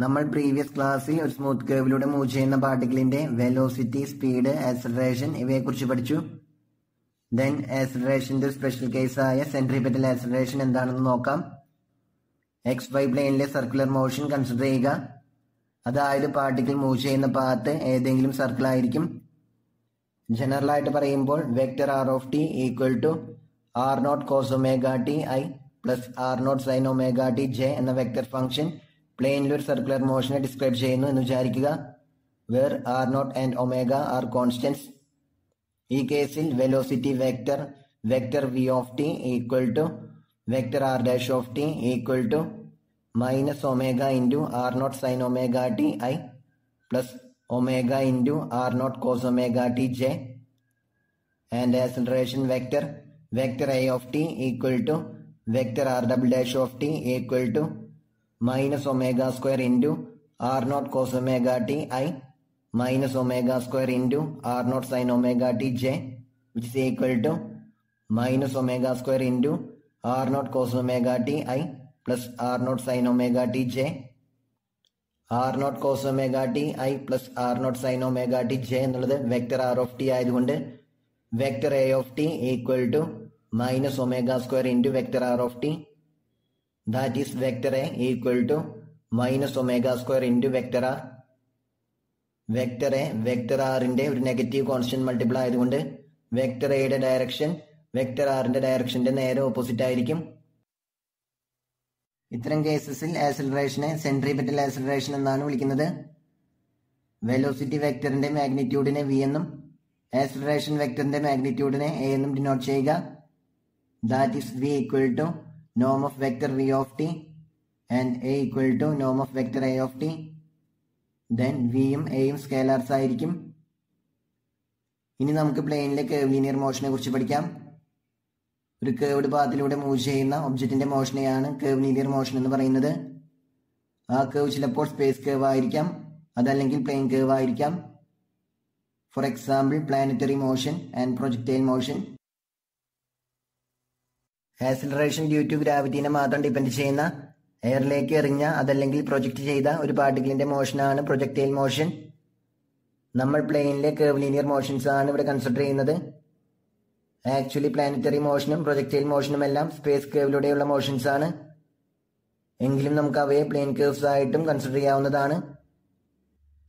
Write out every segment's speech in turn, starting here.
നമ്മൾ പ്രീവിയസ് ക്ലാസ്സിൽ ഒരു സ്മൂത്ത് കേവിലൂടെ മൂവ് ചെയ്യുന്ന പാർട്ടിക്കിളിന്റെ വെലോസിറ്റി, സ്പീഡ്, ആക്സലറേഷൻ ഇവയെക്കുറിച്ച് പഠിച്ചു. ദെൻ ആക്സലറേഷന്റെ സ്പെഷ്യൽ കേസായ സെൻട്രിപെറ്റൽ ആക്സലറേഷൻ എന്താണെന്ന് നോക്കാം. XY പ്ലെയിനിലെ സർക്കുലർ മോഷൻ കൺസിഡർ ചെയ്യുക. അതായത് പാർട്ടിക്കിൾ മൂവ് ചെയ്യുന്ന പാത്ത് ഏതെങ്കിലും സർക്കിൾ ആയിരിക്കും. ജനറൽ ആയിട്ട് പറയുമ്പോൾ vector R of t equal to R0 cos omega t I plus R0 sin omega t j എന്ന വെക്ടർ ഫംഗ്ഷൻ പ്ലെയിനിൽ ഒരു സർക്കുലർ മോഷനെ ഡിസ്ക്രൈബ് ചെയ്യുന്നു എന്ന് വിചാരിക്കുക. Where R0 and omega are constants. ഈ കേസിൽ velocity vector v of t equal to vector R dash of t equal to minus omega into R0 sin omega t I plus omega into R0 cos omega t j. And acceleration vector A of t equal to vector R double dash of t equal to minus omega square into R0 cos omega t I minus omega square into R0 sin omega t j which is equal to minus omega square into R0 cos omega t I plus R0 sin omega t j. R0 cos omega t I plus R0 sin omega t j എന്നുള്ളത് vector R of t ആയതുകൊണ്ട് vector A of t equal to minus omega square into vector R of t. That is vector A equal to minus omega square into vector R. Vector A vector ആറിന്റെ ഒരു negative constant multiple ആയതുകൊണ്ട് vector എയുടെ direction vector ആറിന്റെ ഡയറക്ഷന്റെ നേരെ opposite ആയിരിക്കും. ഇത്തരം കേസസിൽ ആക്സലറേഷനെ centripetal acceleration എന്നാണ് വിളിക്കുന്നത്. വെലോസിറ്റി വെക്ടറിന്റെ മാഗ്നിറ്റ്യൂഡിനെ v എന്നും ആക്സലറേഷൻ വെക്ടറിന്റെ മാഗ്നിറ്റ്യൂഡിനെ a എന്നും ഡിനോട്ട് ചെയ്യുക. That is v equal to നോം of vector v of t and a equal to നോം of vector a of t. Then വിയും എയും സ്കേലാർസ് ആയിരിക്കും. ഇനി നമുക്ക് പ്ലെയിനിലെ കേർവ് ലീനിയർ മോഷനെ കുറിച്ച് പഠിക്കാം. ഒരു കേർവ്ഡ് പാത്തിലൂടെ മൂവ് ചെയ്യുന്ന ഒബ്ജക്റ്റിന്റെ മോഷനെയാണ് കേർവ് ലീനിയർ മോഷൻ എന്ന് പറയുന്നത്. ആ കേർവ് ചിലപ്പോൾ സ്പേസ് കേർവ് ആയിരിക്കാം, അതല്ലെങ്കിൽ പ്ലെയിൻ കേർവ് ആയിരിക്കാം. For example planetary motion and projectile motion. Acceleration due to ഗ്രാവിറ്റിനെ മാത്രം ഡിപെൻഡ് ചെയ്യുന്ന എയറിലേക്ക് എറിഞ്ഞ അതല്ലെങ്കിൽ പ്രൊജക്ട് ചെയ്ത ഒരു പാർട്ടിക്കിളിന്റെ മോഷനാണ് പ്രൊജക്ടൈൽ മോഷൻ. നമ്മൾ പ്ലെയിനിലെ കേർവ് ലീനിയർ മോഷൻസ് ആണ് ഇവിടെ കൺസിഡർ ചെയ്യുന്നത്. ആക്ച്വലി പ്ലാനറ്ററി മോഷനും പ്രൊജക്ടൈൽ മോഷനും എല്ലാം സ്പേസ് കേർവിലൂടെയുള്ള മോഷൻസ് ആണ്. എങ്കിലും നമുക്ക് അവയെ പ്ലെയിൻ കേർവ്സ് ആയിട്ടും കൺസിഡർ ചെയ്യാവുന്നതാണ്.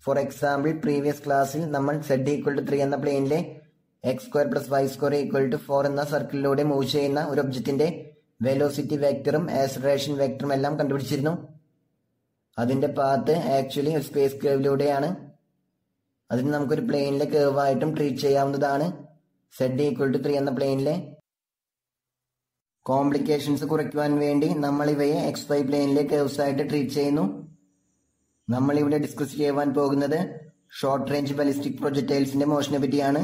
ഫോർ എക്സാമ്പിൾ പ്രീവിയസ് ക്ലാസ്സിൽ നമ്മൾ z ഈക്വൽ ടു 3 എന്ന പ്ലെയിനിലെ x² plus y² equal to 4 എന്ന സർക്കിളിലൂടെ മൂവ് ചെയ്യുന്ന ഒരു ഒബ്ജക്റ്റിന്റെ വെലോസിറ്റി വെക്ടറും ആക്സലറേഷൻ വെക്ടറും എല്ലാം കണ്ടുപിടിച്ചിരുന്നു. അതിന്റെ പാത്ത് ആക്ച്വലി ഒരു സ്പേസ് കേർവിലൂടെയാണ്. അതിന് നമുക്കൊരു പ്ലെയിനിലെ കേർവ് ആയിട്ടും ട്രീറ്റ് ചെയ്യാവുന്നതാണ്. z ഈക്വൽ ടു 3 എന്ന പ്ലെയിനിലെ കോംപ്ലിക്കേഷൻസ് കുറയ്ക്കുവാൻ വേണ്ടി നമ്മൾ ഇവയെ XY പ്ലെയിനിലെ കേർവ്സ് ആയിട്ട് ട്രീറ്റ് ചെയ്യുന്നു. നമ്മൾ ഇവിടെ ഡിസ്കസ് ചെയ്യുവാൻ പോകുന്നത് ഷോർട്ട് റേഞ്ച് ബാലിസ്റ്റിക് പ്രൊജക്ടൈൽസിന്റെ മോഷനെ പറ്റിയാണ്.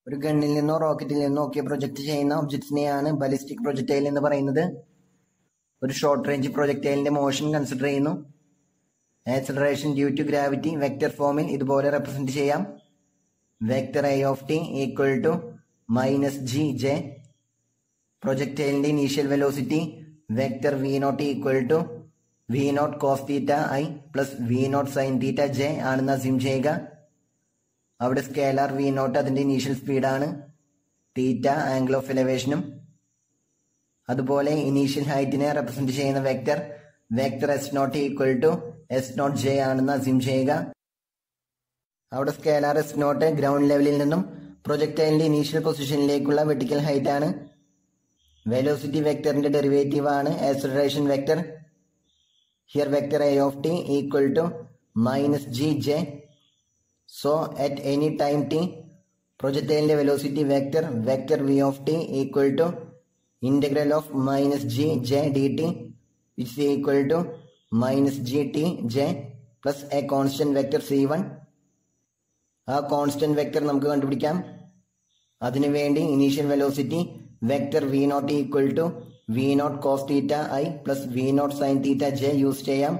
ഒരു ഗണ്ണിൽ നിന്നോ റോക്കറ്റിൽ നിന്നോ ഒക്കെ പ്രൊജക്ട് ചെയ്യുന്ന ഒബ്ജക്ട്സിനെയാണ് ബാലിസ്റ്റിക് പ്രൊജക്ടൈൽ എന്ന് പറയുന്നത്. ഒരു ഷോർട്ട് റേഞ്ച് പ്രൊജക്ടൈലിന്റെ മോഷൻ കൺസിഡർ ചെയ്യുന്നു. Acceleration due to gravity vector ഫോമിൽ ഇതുപോലെ റെപ്രസെന്റ് ചെയ്യാം. Vector A of t equal to minus g j. പ്രൊജക്ടൈലിന്റെ initial velocity vector v0 equal to v0 cos theta I plus v0 sin theta j ആണെന്ന് assume ചെയ്യുക. അവിടെ scalar v0 അതിന്റെ initial സ്പീഡാണ്, theta angle of എലവേഷനും. അതുപോലെ initial ഹൈറ്റിനെ represent ചെയ്യുന്ന vector s0 equal to s0 j ആണെന്ന് അസ്യൂം ചെയ്യുക. അവിടെ സ്കേലാർ s0 ഗ്രൗണ്ട് ലെവലിൽ നിന്നും പ്രൊജക്ടൈലിന്റെ ഇനീഷ്യൽ പൊസിഷനിലേക്കുള്ള വെർട്ടിക്കൽ ഹൈറ്റ് ആണ്. വെലോസിറ്റി വെക്ടറിന്റെ ഡെറിവേറ്റീവ് ആണ് acceleration vector. Here vector A of t equal to minus g j. So at any time t, projectile velocity vector v of t equal to integral of minus g j dt, which is equal to minus g t j plus a constant vector c1. ആ constant vector നമുക്ക് കണ്ടുപിടിക്കാം. അതിനുവേണ്ടി initial velocity vector v0 equal to v0 cos theta I plus v0 sin theta j use ചെയ്യാം.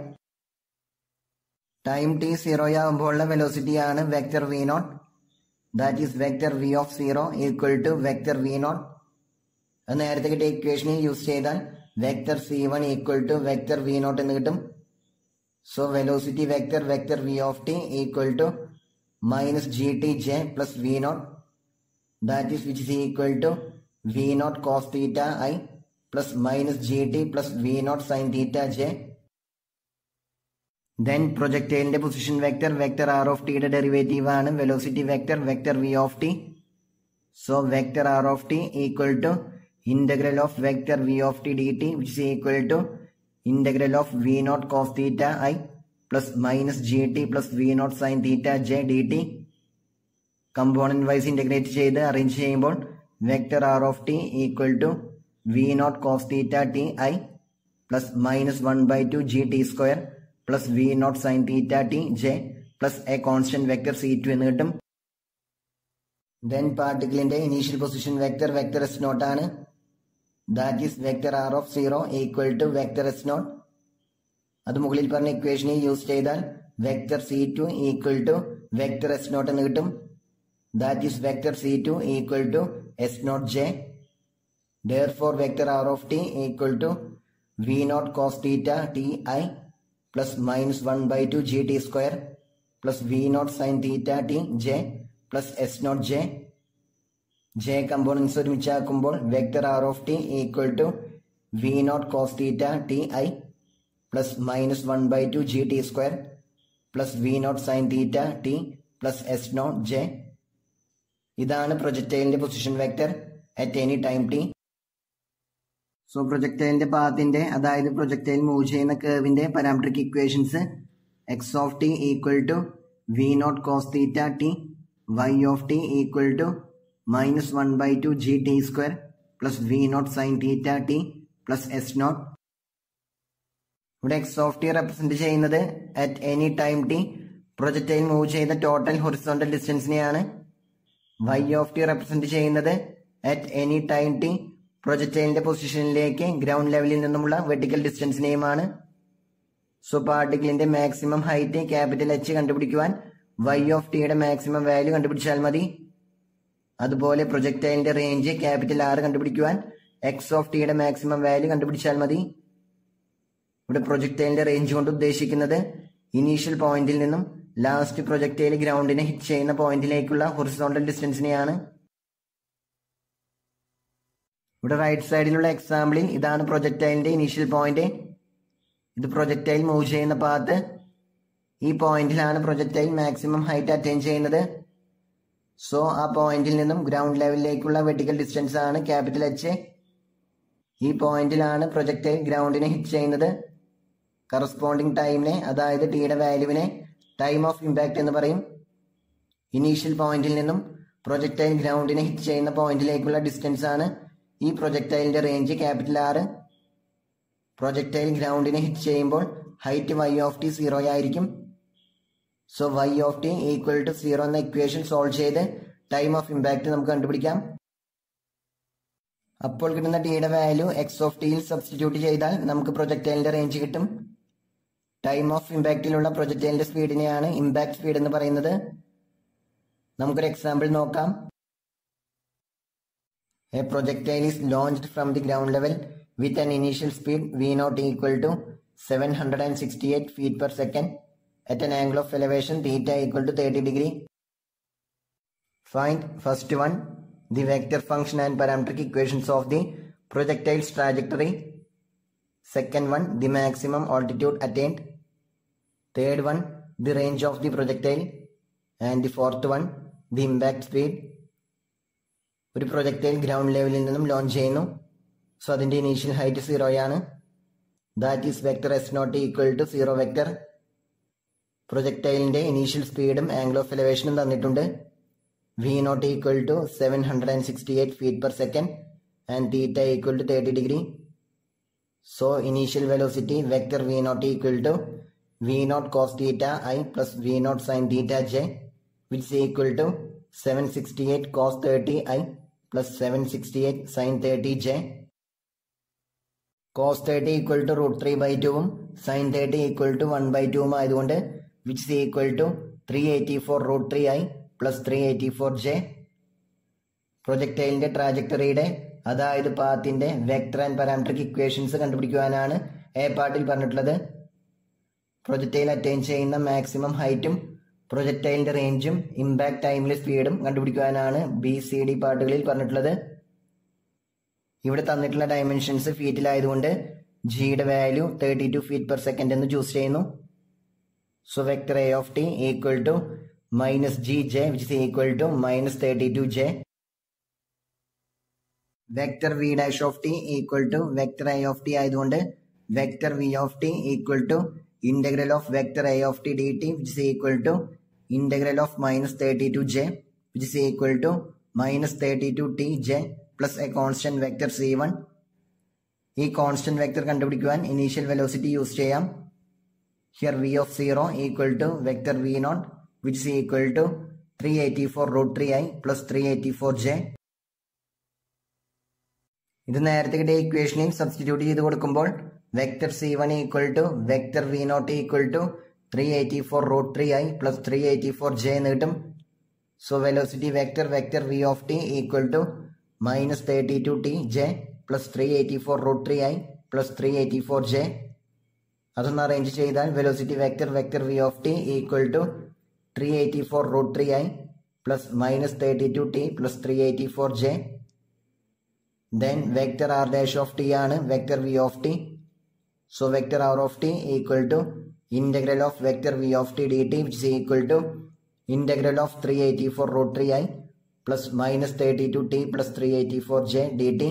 Time t 0 ആകുമ്പോഴുള്ള വെലോസിറ്റിയാണ് vector v0. That is vector v of 0 equal to vector v0. നേരത്തെ കിട്ടിയ ഇക്വേഷനിൽ use ചെയ്താൽ vector c1 equal to vector v0 എന്ന് കിട്ടും. So velocity vector v of t equal to minus gt j plus v naught, that is which is equal to v naught cos theta I plus minus gt plus v naught sin theta j. Then projectile position vector r of t derivative ആണ് velocity vector v of t. So vector r of t equal to integral of vector v of t dt, which is equal to integral of v naught cos theta I plus minus gt plus v naught sin theta j dt. Component wise integrate ചെയ്ത് arrange ചെയ്യുമ്പോൾ vector r of t equal to v naught cos theta t I plus minus 1 by 2 gt square plus v naught sin theta t j plus a constant vector c2 എന്ന് കിട്ടും. Then particle in the initial position vector s naught ആണ്, that is vector r of 0 equal to vector s naught. അത് മുകളിൽ പറഞ്ഞ ഇക്വേഷനെ use ചെയ്താൽ vector c2 equal to vector s naught എന്ന് കിട്ടും, that is vector c2 equal to s naught j. Therefore vector r of t equal to v naught cos theta t I plus minus 1 by 2 gt square plus v naught sin theta t j plus s naught j. j components ഒരുമിച്ചാക്കുമ്പോൾ vector r of t equal to v naught cos theta t I plus minus 1 by 2 gt square plus v naught sin theta t plus s naught j. ഇതാണ് പ്രൊജക്ടൈലിന്റെ position vector at any time t. So പ്രൊജക്ടൈലിന്റെ പാത്തിന്റെ, അതായത് projectile move ചെയ്യുന്ന കർവിന്റെ parametric equations X of T equal to V naught cos theta T, Y of T equal to minus 1 by 2 G T square plus V naught sine theta T plus S naught. ഇവിടെ X of T represent ചെയ്യുന്നത് at any time T projectile move ചെയ്ത total horizontal ഡിസ്റ്റൻസിനെയാണ്. Y of T represent ചെയ്യുന്നത് at any time T പ്രൊജക്ടൈലിന്റെ പൊസിഷനിലേക്ക് ground ലെവലിൽ നിന്നുമുള്ള vertical ഡിസ്റ്റൻസിനെയുമാണ്. സോ പാർട്ടിക്കിളിന്റെ മാക്സിമം ഹൈറ്റ് ക്യാപിറ്റൽ എച്ച് കണ്ടുപിടിക്കുവാൻ വൈ ഓഫ് ടിയുടെ മാക്സിമം വാല്യൂ കണ്ടുപിടിച്ചാൽ മതി. അതുപോലെ പ്രൊജക്ടൈലിന്റെ റേഞ്ച് ക്യാപിറ്റൽ ആർ കണ്ടുപിടിക്കുവാൻ എക്സ് ഓഫ് ടിയുടെ മാക്സിമം വാല്യൂ കണ്ടുപിടിച്ചാൽ മതി. ഇവിടെ പ്രൊജക്ടൈലിന്റെ റേഞ്ച് കൊണ്ട് ഉദ്ദേശിക്കുന്നത് ഇനീഷ്യൽ പോയിന്റിൽ നിന്നും ലാസ്റ്റ് പ്രൊജക്ടൈൽ ഗ്രൗണ്ടിനെ ഹിറ്റ് ചെയ്യുന്ന പോയിന്റിലേക്കുള്ള ഹൊറിസോണ്ടൽ ഡിസ്റ്റൻസിനെയാണ്. ഇവിടെ റൈറ്റ് സൈഡിലുള്ള എക്സാമ്പിളിൽ ഇതാണ് പ്രൊജക്ടൈലിന്റെ ഇനീഷ്യൽ പോയിന്റ്. ഇത് പ്രൊജക്ടൈൽ മൂവ് ചെയ്യുന്ന പാത്ത്. ഈ പോയിന്റിലാണ് പ്രൊജക്ടൈൽ മാക്സിമം ഹൈറ്റ് അറ്റൈൻ ചെയ്യുന്നത്. സോ ആ പോയിന്റിൽ നിന്നും ഗ്രൗണ്ട് ലെവലിലേക്കുള്ള വെർട്ടിക്കൽ ഡിസ്റ്റൻസ് ആണ് ക്യാപിറ്റൽ എച്ച്. ഈ പോയിന്റിലാണ് പ്രൊജക്ടൈൽ ഗ്രൗണ്ടിനെ ഹിറ്റ് ചെയ്യുന്നത്. കറസ്പോണ്ടിങ് ടൈമിനെ, അതായത് ടിയുടെ വാല്യൂവിനെ ടൈം ഓഫ് ഇമ്പാക്ട് എന്ന് പറയും. ഇനീഷ്യൽ പോയിന്റിൽ നിന്നും പ്രൊജക്ടൈൽ ഗ്രൗണ്ടിനെ ഹിറ്റ് ചെയ്യുന്ന പോയിന്റിലേക്കുള്ള ഡിസ്റ്റൻസ് ആണ് ഈ പ്രൊജക്ടൈലിന്റെ റേഞ്ച് ക്യാപിറ്റൽ ആർ. പ്രൊജക്ടൈൽ ഗ്രൗണ്ടിനെ ഹിറ്റ് ചെയ്യുമ്പോൾ ഹൈറ്റ് വൈ ഓഫ് ടി 0 ആയിരിക്കും. So Y of T equal to 0 എന്ന ഇക്വേഷൻ സോൾവ് ചെയ്ത് ടൈം ഓഫ് ഇമ്പാക്ട് നമുക്ക് കണ്ടുപിടിക്കാം. അപ്പോൾ കിട്ടുന്ന ടിയുടെ വാല്യൂ എക്സ് ഓഫ് ടിയിൽ സബ്സ്റ്റിറ്റ്യൂട്ട് ചെയ്താൽ നമുക്ക് പ്രൊജക്ടൈലിന്റെ റേഞ്ച് കിട്ടും. ടൈം ഓഫ് ഇമ്പാക്റ്റിലുള്ള പ്രൊജക്ടൈലിന്റെ സ്പീഡിനെയാണ് ഇമ്പാക്ട് സ്പീഡ് എന്ന് പറയുന്നത്. നമുക്കൊരു എക്സാമ്പിൾ നോക്കാം. A projectile is launched from the ground level with an initial speed v naught equal to 768 feet per second at an angle of elevation theta equal to 30 degree. Find first one the vector function and parametric equations of the projectile's trajectory. Second one the maximum altitude attained. Third one the range of the projectile. And the fourth one the impact speed. ഒരു projectile ground ലെവലിൽ നിന്നും launch ചെയ്യുന്നു. So അതിന്റെ initial height 0 ആണ്. That is vector S naught equal to 0 vector. പ്രൊജക്ടൈലിന്റെ initial സ്പീഡും angle of എലവേഷനും തന്നിട്ടുണ്ട്. V naught equal to 768 feet per second and theta equal to 30 degree. So initial velocity vector V naught equal to V naught cos theta I plus V naught sine theta J, which is equal to 768 cos 30 I plus 768 sin 30 j. cos 30 equal to root 3 by 2 sin 30 equal to 1 by 2 ആയതുകൊണ്ട് which is equal to 384 root 3 I plus 384 j. പ്രൊജക്ടൈലിന്റെ ട്രാജക്ടറിയുടെ, അതായത് പാത്തിന്റെ vector and parametric equations കണ്ടുപിടിക്കുവാനാണ് A പാർട്ടിൽ പറഞ്ഞിട്ടുള്ളത്. Projectile attain ചെയ്യുന്ന maximum ഹൈറ്റും പ്രൊജക്ടൈലിന്റെ റേഞ്ചും ഇമ്പാക്ട് ടൈമിലെ സ്പീഡും കണ്ടുപിടിക്കുവാനാണ് BCD പാർട്ടുകളിൽ പറഞ്ഞിട്ടുള്ളത്. ഇവിടെ തന്നിട്ടുള്ള ഡയമെൻഷൻസ് ഫീറ്റിലായതുകൊണ്ട് ജിയുടെ വാല്യൂ 32 ഫീറ്റ് പെർ സെക്കൻഡ് എന്ന് ചൂസ് ചെയ്യുന്നു. So vector A of t equal to -gj which is equal to -32j. Vector V dash of t equal to vector A of t ആയതുകൊണ്ട് vector V of t equal to integral of vector A of t dt which is equal to integral of -32j which is equal to -32tj plus a constant vector c1. ഈ constant vector കണ്ടുപിടിക്കുവാൻ initial velocity use ചെയ്യാം. Here v of 0 equal to vector v0 which is equal to 384√3i plus 384j. ഇത് നേരത്തെ കിട്ടിയ ഇക്വേഷനിൽ substitute ചെയ്ത് കൊടുക്കുമ്പോൾ vector c1 equal to vector v0 equal to 384√3i plus 384j എന്ന് കിട്ടും. So velocity vector vector v of t equal to -32tj plus 384√3i plus 384j. അതൊന്ന് arrange ചെയ്താൽ velocity vector vector v of t equal to 384√3i plus -32t plus 384j. Then vector r dash of t ആണ് vector v of t. So vector r of t equal to integral of vector v of t dt which is equal to integral of 384√3i plus -32t plus 384j dt.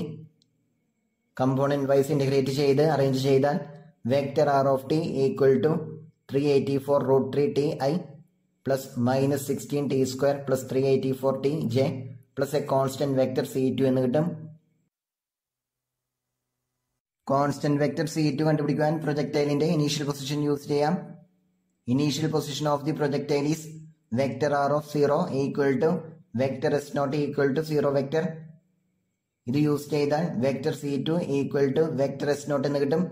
Component wise integrate ചെയ്ത് arrange ചെയ്താൽ vector r of t equal to 384√3ti plus -16t square plus 384tj plus a constant vector c2 എന്ന് കിട്ടും. Constant vector c2 കണ്ടുപിടിക്കാൻ പ്രൊജക്ടൈലിന്റെ initial position use ചെയ്യാം. Initial position of the projectile is vector r of 0 equal to vector s0 equal to 0 vector. ഇത് use ചെയ്താൽ vector c2 equal to vector s0 എന്ന് കിട്ടും.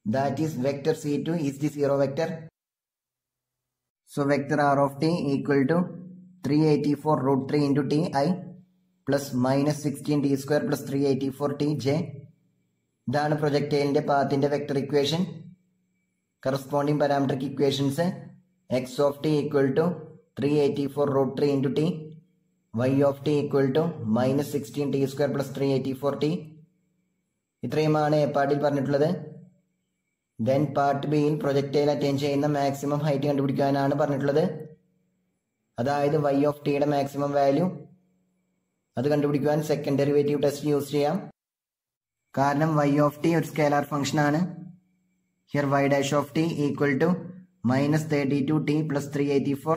That is vector c2 is the 0 vector. So vector r of t equal to 384√3 into ti plus -16t square plus 384tj. ഇതാണ് പ്രൊജക്ടൈലിന്റെ പാത്തിന്റെ vector equation. Corresponding parametric equations x of t equal to 384√3 into t, y of t equal to -16t square plus 384t. ഇത്രയുമാണ് A പാർട്ടിൽ പറഞ്ഞിട്ടുള്ളത്. Then part ബിയിൽ projectile attain ചെയ്യുന്ന maximum height കണ്ടുപിടിക്കാനാണ് പറഞ്ഞിട്ടുള്ളത്. അതായത് y of tയുടെ മാക്സിമം വാല്യൂ അത് കണ്ടുപിടിക്കുവാൻ സെക്കൻഡ് ഡെറിവേറ്റീവ് ടെസ്റ്റ് യൂസ് ചെയ്യാം. കാരണം y of t ഒരു സ്കേലാർ ഫംഗ്ഷൻ ആണ്. Here y dash of t equal to -32t plus 384.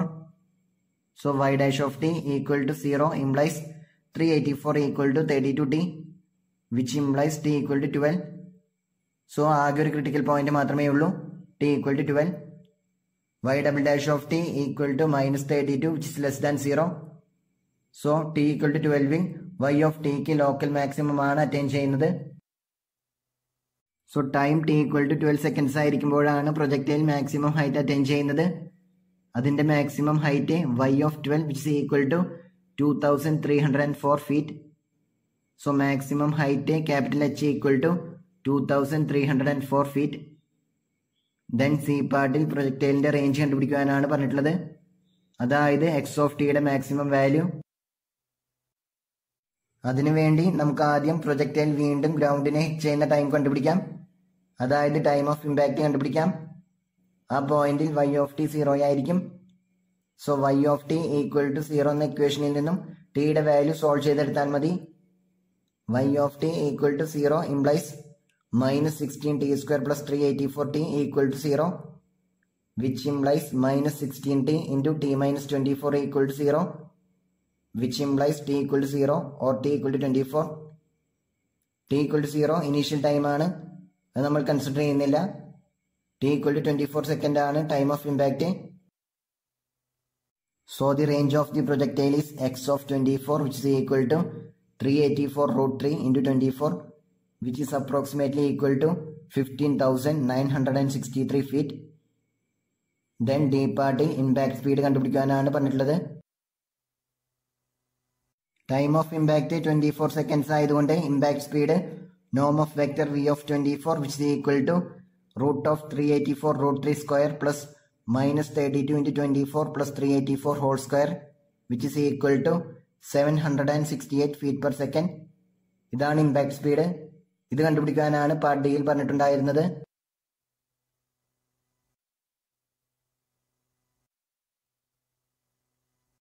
So y dash of t equal to 0 implies 384 equal to 32t which implies t equal to 12. So ആകെ ഒരു critical point മാത്രമേ ഉള്ളൂ, t equal to 12. y double dash of t equal to -32 which is less than 0. So t equal to 12 y of tക്ക് local maximum ആണ് attain ചെയ്യുന്നത്. So time t equal to 12 seconds ആയിരിക്കുമ്പോഴാണ് projectile maximum height attain ചെയ്യുന്നത്. അതിന്റെ maximum height y of 12 which is equal to 2304 feet. So maximum height capital H equal to 2304 feet. Then C പാർട്ടിൽ പ്രൊജക്ടൈലിന്റെ range കണ്ടുപിടിക്കുവാനാണ് പറഞ്ഞിട്ടുള്ളത്. അതായത് x of tയുടെ maximum value. അതിനുവേണ്ടി നമുക്ക് ആദ്യം പ്രൊജക്ടൈൽ വീണ്ടും ഗ്രൗണ്ടിനെ ഹിറ്റ് ചെയ്യുന്ന ടൈം കണ്ടുപിടിക്കാം. അതായത് ടൈം ഓഫ് ഇമ്പാക്ട് കണ്ടുപിടിക്കാം. ആ പോയിന്റിൽ y of t 0 ആയിരിക്കും. So y of t equal to 0 എന്ന ഇക്വേഷനിൽ നിന്നും ടിയുടെ വാല്യൂ സോൾവ് ചെയ്തെടുത്താൽ മതി. y of t equal to 0 implies -16t square plus 384t equal to 0 which implies -16t into t minus 24 equal to 0 which implies t equal to 0 or t equal to 24. t equal to 0 initial time ആണ്, അത് നമ്മൾ consider ചെയ്യുന്നില്ല. t equal to 24 second ആണ് time of impact. So the range of the projectile is x of 24 which is equal to 384√3 into 24 which is approximately equal to 15,963 feet. Then d പാർട്ടിൽ impact speed കണ്ടുപിടിക്കാനാണ് പറഞ്ഞിട്ടുള്ളത്. Time of impact 24 seconds ആയതുകൊണ്ട് impact speed norm of vector v of 24 which is equal to root of 384 root 3 square plus minus 32 into 24 plus 384 whole square which is equal to 768 feet per second. ഇതാണ് impact speed. ഇത് കണ്ടുപിടിക്കാനാണ് part ഡിയിൽ പറഞ്ഞിട്ടുണ്ടായിരുന്നത്.